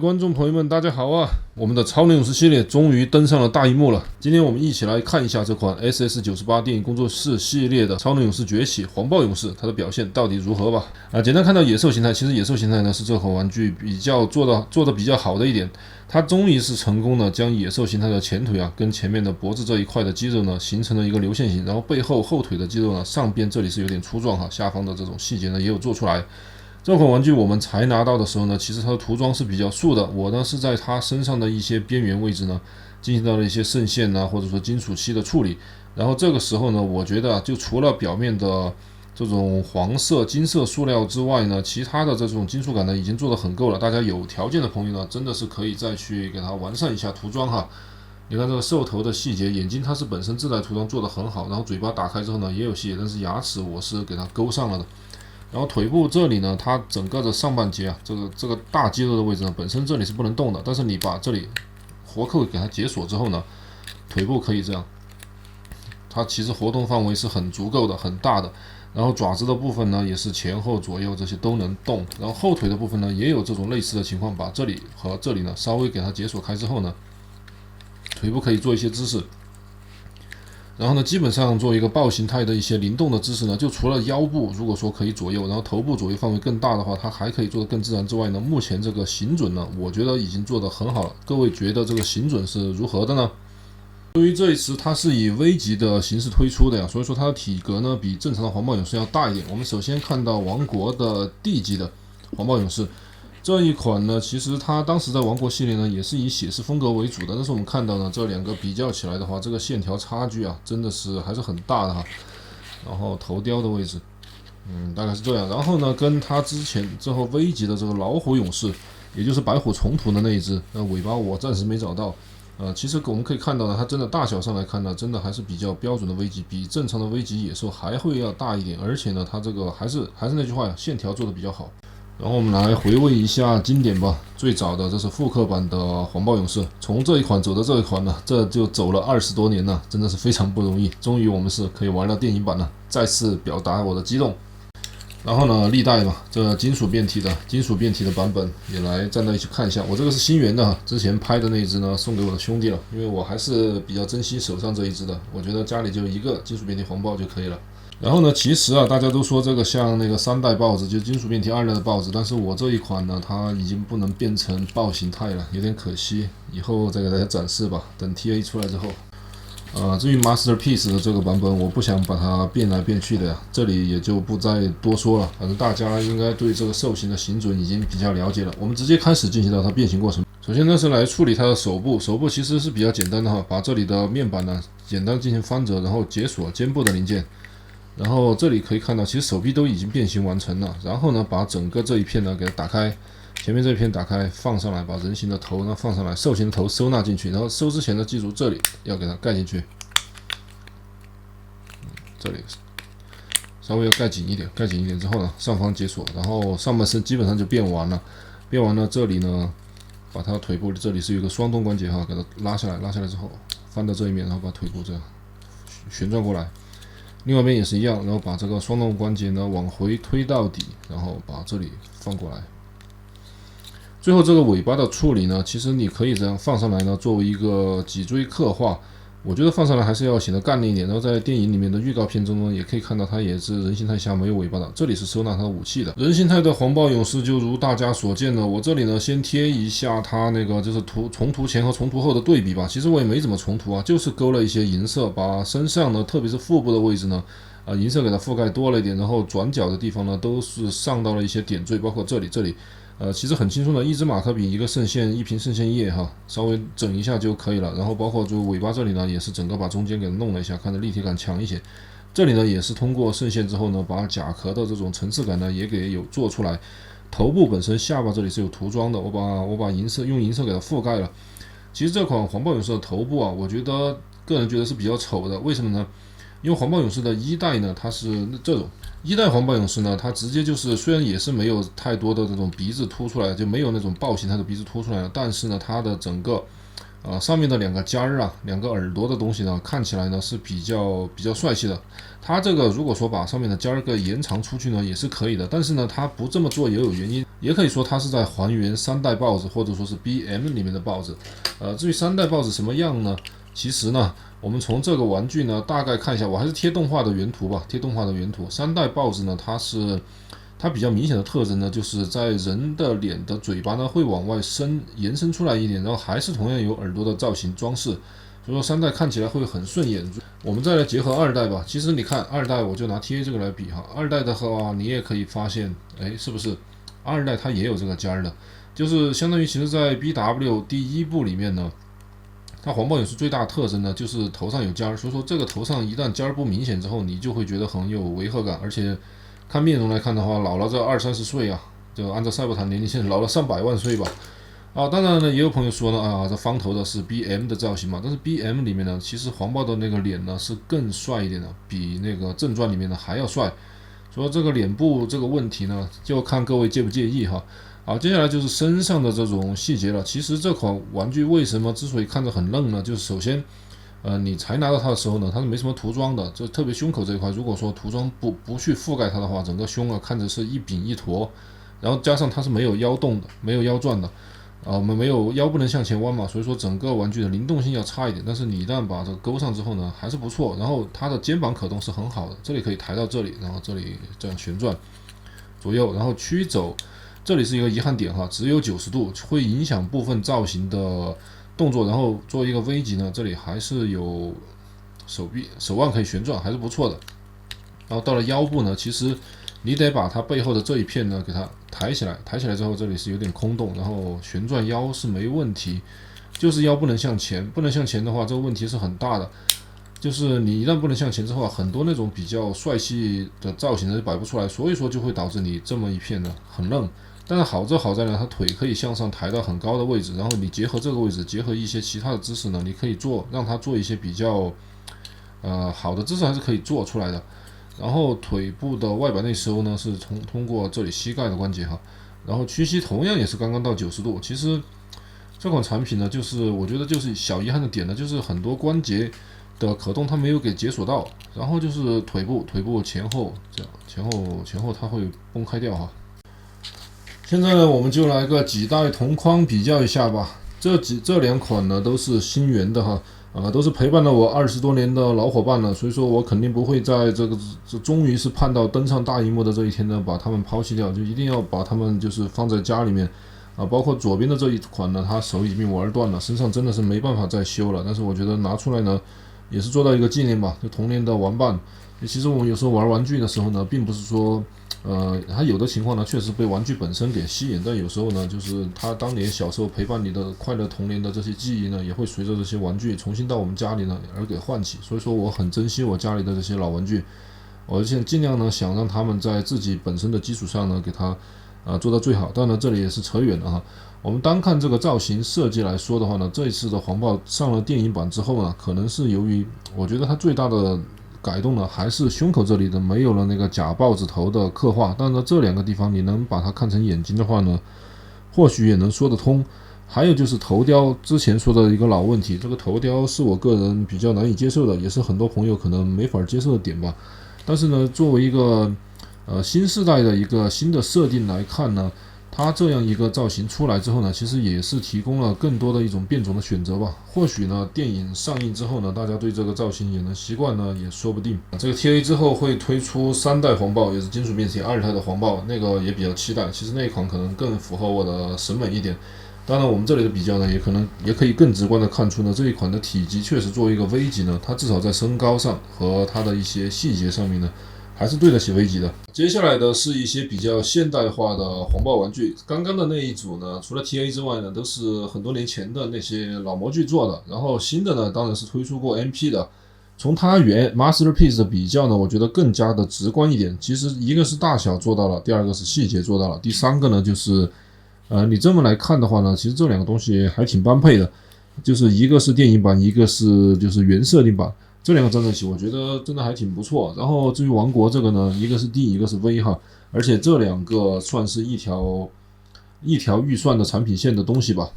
观众朋友们，大家好啊！我们的超能勇士系列终于登上了大荧幕了。今天我们一起来看一下这款 SS98 电影工作室系列的超能勇士崛起黄暴勇士，它的表现到底如何吧？简单看到野兽形态，其实野兽形态呢是这款玩具比较做的比较好的一点，它终于是成功的将野兽形态的前腿跟前面的脖子这一块的肌肉呢形成了一个流线型，然后背后后腿的肌肉呢上边这里是有点粗壮下方的这种细节呢也有做出来。这款玩具我们才拿到的时候呢，其实它的涂装是比较素的。我呢是在它身上的一些边缘位置呢，进行到了一些渗线或者说金属漆的处理。然后这个时候呢，我觉得就除了表面的这种黄色、金色塑料之外呢，其他的这种金属感呢已经做得很够了。大家有条件的朋友呢，真的是可以再去给它完善一下涂装。你看这个兽头的细节，眼睛它是本身自带涂装做得很好，然后嘴巴打开之后呢也有细节，但是牙齿我是给它勾上了的。然后腿部这里呢，它整个的上半截这个大肌肉的位置呢，本身这里是不能动的，但是你把这里活扣给它解锁之后呢，腿部可以这样，它其实活动范围是很足够的、很大的。然后爪子的部分呢，也是前后左右这些都能动。然后后腿的部分呢，也有这种类似的情况，把这里和这里呢稍微给它解锁开之后呢，腿部可以做一些姿势。然后呢，基本上做一个豹形态的一些灵动的姿势呢，就除了腰部如果说可以左右，然后头部左右范围更大的话，它还可以做得更自然之外呢，目前这个形准呢，我觉得已经做得很好了。各位觉得这个形准是如何的呢？由于这一次它是以 V 级的形式推出的所以说它的体格呢比正常的黄暴勇士要大一点。我们首先看到王国的 D 级的黄暴勇士。这一款呢，其实它当时在王国系列呢也是以写实风格为主的，但是我们看到呢这两个比较起来的话，这个线条差距真的是还是很大的然后头雕的位置，大概是这样。然后呢，跟它之后 V 级的这个老虎勇士，也就是白虎重涂的那一只，尾巴我暂时没找到。其实我们可以看到呢，它真的大小上来看呢，真的还是比较标准的 V 级，比正常的 V 级野兽还会要大一点，而且呢，它这个还是那句话线条做的比较好。然后我们来回味一下经典吧。最早的这是复刻版的黄暴勇士，从这一款走到这一款呢，这就走了20多年了，真的是非常不容易。终于我们是可以玩到电影版了，再次表达我的激动。然后呢，历代嘛，这金属变体的版本也来站在一起看一下。我这个是新源的之前拍的那一只呢，送给我的兄弟了，因为我还是比较珍惜手上这一只的，我觉得家里就一个金属变体黄暴就可以了。然后呢，其实大家都说这个像那个3代豹子，就是金属变体2代的豹子，但是我这一款呢，它已经不能变成豹形态了，有点可惜，以后再给大家展示吧，等 TA 出来之后。至于 Masterpiece 的这个版本，我不想把它变来变去的这里也就不再多说了，反正大家应该对这个兽形的形准已经比较了解了。我们直接开始进行到它变形过程。首先呢是来处理它的手部其实是比较简单的把这里的面板呢简单进行翻折，然后解锁肩部的零件。然后这里可以看到，其实手臂都已经变形完成了。然后呢，把整个这一片呢给它打开，前面这一片打开放上来，把人形的头呢放上来，兽形的头收纳进去。然后收之前呢，记住这里要给它盖进去，这里稍微要盖紧一点，盖紧一点之后呢，上方解锁，然后上半身基本上就变完了。变完了，这里呢，把它腿部这里是有一个双动关节给它拉下来，拉下来之后翻到这一面，然后把腿部这样旋转过来。另外一边也是一样，然后把这个双动关节呢往回推到底，然后把这里放过来。最后这个尾巴的处理呢，其实你可以这样放上来呢，作为一个脊椎刻画。我觉得放上来还是要显得干练一点。然后在电影里面的预告片中呢，也可以看到它也是人形态下没有尾巴的，这里是收纳它的武器的。人形态的黄暴勇士就如大家所见的，我这里呢先贴一下它那个就是重涂前和重涂后的对比吧。其实我也没怎么重涂就是勾了一些银色，把身上呢，特别是腹部的位置呢，银色给它覆盖多了一点，然后转角的地方呢都是上到了一些点缀，包括这里。其实很轻松的，一支马克笔，一个渗线，一瓶渗线液稍微整一下就可以了。然后包括就尾巴这里呢，也是整个把中间给弄了一下，看着立体感强一些。这里呢也是通过渗线之后呢，把甲壳的这种层次感呢也给有做出来。头部本身下巴这里是有涂装的，我把用银色给它覆盖了。其实这款黄暴勇士的头部我觉得个人觉得是比较丑的，为什么呢？因为黄暴勇士的1代呢，它是这种1代黄暴勇士呢，它直接就是虽然也是没有太多的这种鼻子凸出来，就没有那种豹形态的鼻子凸出来了，但是呢，它的整个上面的2个尖儿2个耳朵的东西呢，看起来呢是比较帅气的。它这个如果说把上面的尖儿给延长出去呢，也是可以的，但是呢，它不这么做也有原因。也可以说它是在还原3代豹子或者说是 BM 里面的豹子。至于3代豹子什么样呢？其实呢，我们从这个玩具呢大概看一下，我还是贴动画的原图吧，贴动画的原图。3代豹子呢，它比较明显的特征呢，就是在人的脸的嘴巴呢会往外延伸出来一点，然后还是同样有耳朵的造型装饰。所以说3代看起来会很顺眼。我们再来结合2代吧。其实你看2代，我就拿 TA 这个来比哈。2代的话，你也可以发现，是不是2代它也有这个尖的？就是相当于其实在 BW 第1部里面呢，它黄豹勇士最大的特征呢就是头上有尖，所以说这个头上一旦尖不明显之后，你就会觉得很有违和感，而且看面容来看的话，老了这20-30岁啊，就按照赛博坦年龄线老了上百万岁吧。当然呢，也有朋友说呢，这方头的是 BM 的造型嘛，但是 BM 里面呢，其实黄豹的那个脸呢是更帅一点的，比那个正传里面的还要帅。所以这个脸部这个问题呢，就看各位介不介意哈。好，接下来就是身上的这种细节了。其实这款玩具为什么之所以看着很愣呢？就是首先，你才拿到它的时候呢，它是没什么涂装的，就特别胸口这一块，如果说涂装不去覆盖它的话，整个胸看着是一饼一坨，然后加上它是没有腰动的，没有腰转的。我们没有腰不能向前弯嘛，所以说整个玩具的灵动性要差一点。但是你一旦把这个勾上之后呢，还是不错。然后它的肩膀可动是很好的，这里可以抬到这里，然后这里这样旋转左右，然后曲肘，这里是一个遗憾点哈，只有90度，会影响部分造型的动作。然后做一个 V 级呢，这里还是有手腕可以旋转，还是不错的。然后到了腰部呢，其实你得把它背后的这一片呢给它抬起来，抬起来之后这里是有点空洞，然后旋转腰是没问题，就是腰不能向前，不能向前的话，这个问题是很大的。就是你一旦不能向前之后，很多那种比较帅气的造型呢摆不出来，所以说就会导致你这么一片呢很愣。但是好在呢，它腿可以向上抬到很高的位置，然后你结合这个位置，结合一些其他的姿势呢，你可以让它做一些比较好的姿势，还是可以做出来的。然后腿部的外摆内收呢是通过这里膝盖的关节哈，然后屈膝同样也是刚刚到90度。其实这款产品呢，就是我觉得就是小遗憾的点呢，就是很多关节的可动它没有给解锁到，然后就是腿部前后这样前后它会崩开掉哈。现在呢，我们就来个几代同框比较一下吧。这两款呢都是新源的哈。都是陪伴了我20多年的老伙伴了，所以说我肯定不会在这终于是盼到登上大荧幕的这一天呢，把他们抛弃掉，就一定要把他们就是放在家里面包括左边的这一款呢，他手已经玩断了，身上真的是没办法再修了，但是我觉得拿出来呢，也是做到一个纪念吧，就童年的玩伴。其实我们有时候玩玩具的时候呢，并不是说它有的情况呢，确实被玩具本身给吸引，但有时候呢，就是它当年小时候陪伴你的快乐童年的这些记忆呢，也会随着这些玩具重新到我们家里呢而给唤起。所以说，我很珍惜我家里的这些老玩具，我现在尽量呢想让他们在自己本身的基础上呢，给它做到最好。当然这里也是扯远了哈。我们单看这个造型设计来说的话呢，这一次的黄豹上了电影版之后呢，可能是由于我觉得它最大的改动呢，还是胸口这里的没有了那个假豹子头的刻画，但是这两个地方你能把它看成眼睛的话呢，或许也能说得通。还有就是头雕，之前说的一个老问题，这个头雕是我个人比较难以接受的，也是很多朋友可能没法接受的点吧。但是呢，作为一个新世代的一个新的设定来看呢，它这样一个造型出来之后呢，其实也是提供了更多的一种变种的选择吧。或许呢，电影上映之后呢，大家对这个造型也能习惯呢，也说不定。这个 TA 之后会推出3代黄豹，也是金属变形2代的黄豹，那个也比较期待。其实那一款可能更符合我的审美一点。当然，我们这里的比较呢，也可以更直观的看出呢，这一款的体积确实作为一个 V 级呢，它至少在身高上和它的一些细节上面呢，还是对得起 V 级的。接下来的是一些比较现代化的黄豹玩具。刚刚的那一组呢，除了 TA 之外呢，都是很多年前的那些老模具做的。然后新的呢，当然是推出过 MP 的。从它原 Masterpiece 的比较呢，我觉得更加的直观一点。其实一个是大小做到了，第二个是细节做到了，第三个呢就是你这么来看的话呢，其实这两个东西还挺般配的，就是一个是电影版，一个是就是原设定版。这两个站在一起，我觉得真的还挺不错。然后至于王国这个呢，一个是 D， 一个是 V 哈，而且这两个算是一条预算的产品线的东西吧。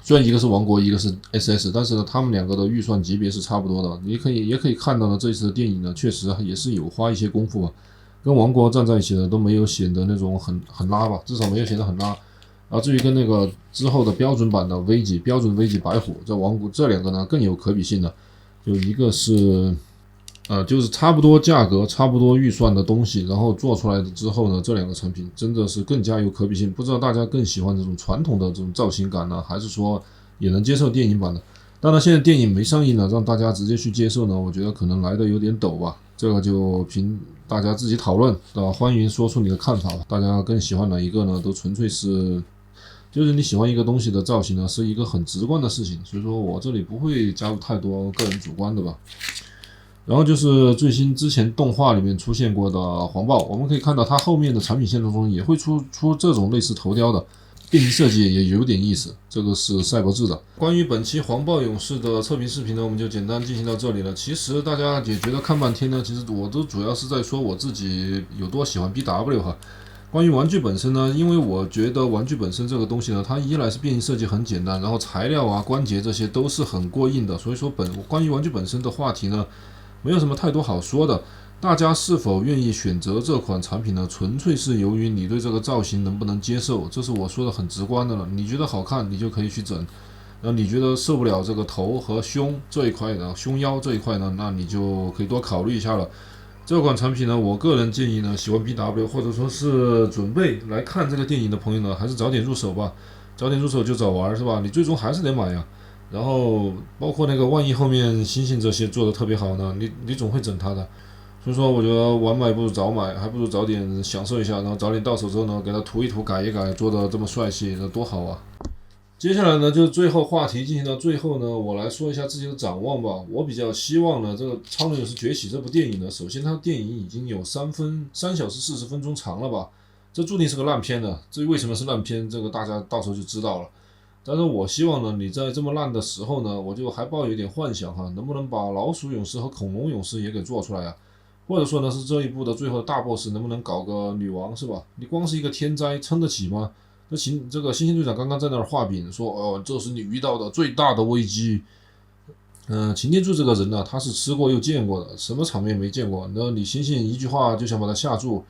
虽然一个是王国，一个是 SS， 但是呢，他们两个的预算级别是差不多的。也可以看到呢，这次的电影呢，确实也是有花一些功夫吧。跟王国站在一起呢都没有显得那种很拉吧，至少没有显得很拉。然后至于跟那个之后的标准版的 V 级标准 V 级白虎在王国这两个呢更有可比性的，就一个是就是差不多价格差不多预算的东西，然后做出来之后呢，这两个产品真的是更加有可比性。不知道大家更喜欢这种传统的这种造型感呢，还是说也能接受电影版的？当然现在电影没上映呢，让大家直接去接受呢，我觉得可能来的有点陡吧，这个就凭大家自己讨论，欢迎说出你的看法吧。大家更喜欢哪一个呢？都纯粹是就是你喜欢一个东西的造型呢，是一个很直观的事情，所以说我这里不会加入太多个人主观的吧。然后就是最新之前动画里面出现过的黄豹，我们可以看到它后面的产品线当中也会出这种类似头雕的，变形设计也有点意思，这个是赛博智的。关于本期黄豹勇士的测评视频呢，我们就简单进行到这里了。其实大家也觉得看半天呢，其实我都主要是在说我自己有多喜欢 BW 哈。关于玩具本身呢，因为我觉得玩具本身这个东西呢，它一来是变形设计很简单，然后材料啊、关节这些都是很过硬的，所以说关于玩具本身的话题呢，没有什么太多好说的。大家是否愿意选择这款产品呢？纯粹是由于你对这个造型能不能接受，这是我说的很直观的了。你觉得好看，你就可以去整；然后你觉得受不了这个头和胸这一块的胸腰这一块呢，那你就可以多考虑一下了。这款产品呢，我个人建议呢，喜欢 BW 或者说是准备来看这个电影的朋友呢，还是早点入手吧。早点入手就早玩是吧？你最终还是得买呀。然后包括那个万一后面星星这些做的特别好呢，你总会整它的。所以说我觉得晚买不如早买，还不如早点享受一下，然后早点到手之后呢，给它涂一涂改一改，做的这么帅气，那多好啊。接下来呢，就是最后话题进行到最后呢，我来说一下自己的展望吧。我比较希望呢，这个《超能勇士崛起》这部电影呢，首先它电影已经有3小时40分钟长了吧，这注定是个烂片的。至于为什么是烂片，这个大家到时候就知道了。但是我希望呢，你在这么烂的时候呢，我就还抱有一点幻想哈，能不能把老鼠勇士和恐龙勇士也给做出来啊？或者说呢，是这一部的最后大 boss 能不能搞个女王是吧？你光是一个天灾撑得起吗？这个星星队长刚刚在那儿画饼说，哦，这是你遇到的最大的危机。擎天柱这个人呢，他是吃过又见过的，什么场面没见过？那你星星一句话就想把他吓住，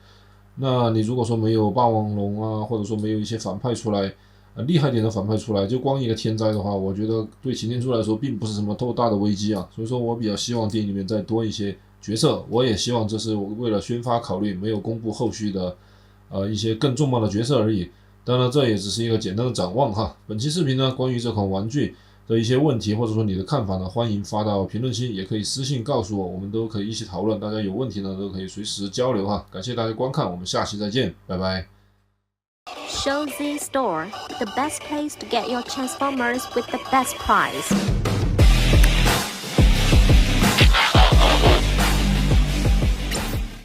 那你如果说没有霸王龙啊，或者说没有一些反派出来，厉害点的反派出来，就光一个天灾的话，我觉得对擎天柱来说并不是什么多大的危机啊。所以说我比较希望电影里面再多一些角色，我也希望这是为了宣发考虑，没有公布后续的一些更重磅的角色而已。当然，这也只是一个简单的展望哈。本期视频呢，关于这款玩具的一些问题，或者说你的看法呢，欢迎发到评论区，也可以私信告诉我，我们都可以一起讨论。大家有问题呢，都可以随时交流哈。感谢大家观看，我们下期再见，拜拜。Show Z Store, the best place to get your Transformers with the best price.